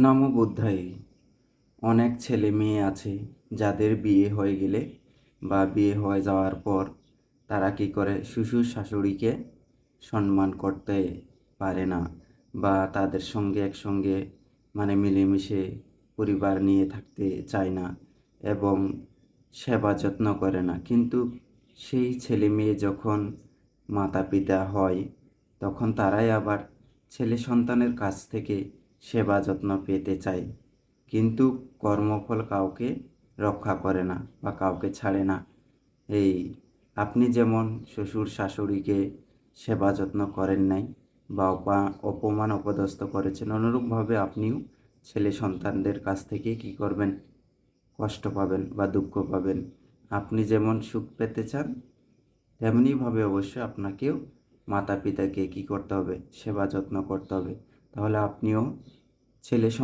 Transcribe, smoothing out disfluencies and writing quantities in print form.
নমো বুদ্ধায়। অনেক ছেলে মেয়ে আছে যাদের বিয়ে হয়ে গেলে বা বিয়ে হয়ে যাওয়ার পর তারা কী করে শ্বশুর শাশুড়িকে সম্মান করতে পারে না, বা তাদের সঙ্গে একসঙ্গে মিলেমিশে পরিবার নিয়ে থাকতে চায় না এবং সেবা যত্ন করে না। কিন্তু সেই ছেলে মেয়ে যখন মাতা পিতা হয় তখন তারাই আবার ছেলে সন্তানের কাছ থেকে সেবা যত্ন পেতে চায়, কিন্তু কর্মফল কাউকে রক্ষা করে না বা কাউকে ছাড়ে না। এই আপনি যেমন শ্বশুর শাশুড়িকে সেবা যত্ন করেন নাই বা অপমান অপদস্থ করেছেন, অনুরূপভাবে আপনিও ছেলে সন্তানদের কাছ থেকে কী করবেন, কষ্ট পাবেন বা দুঃখ পাবেন। আপনি যেমন সুখ পেতে চান তেমনিভাবে অবশ্যই আপনাকেও মাতা পিতাকে কী করতে হবে, সেবা যত্ন করতে হবে। তাহলে আপনিও ছেলে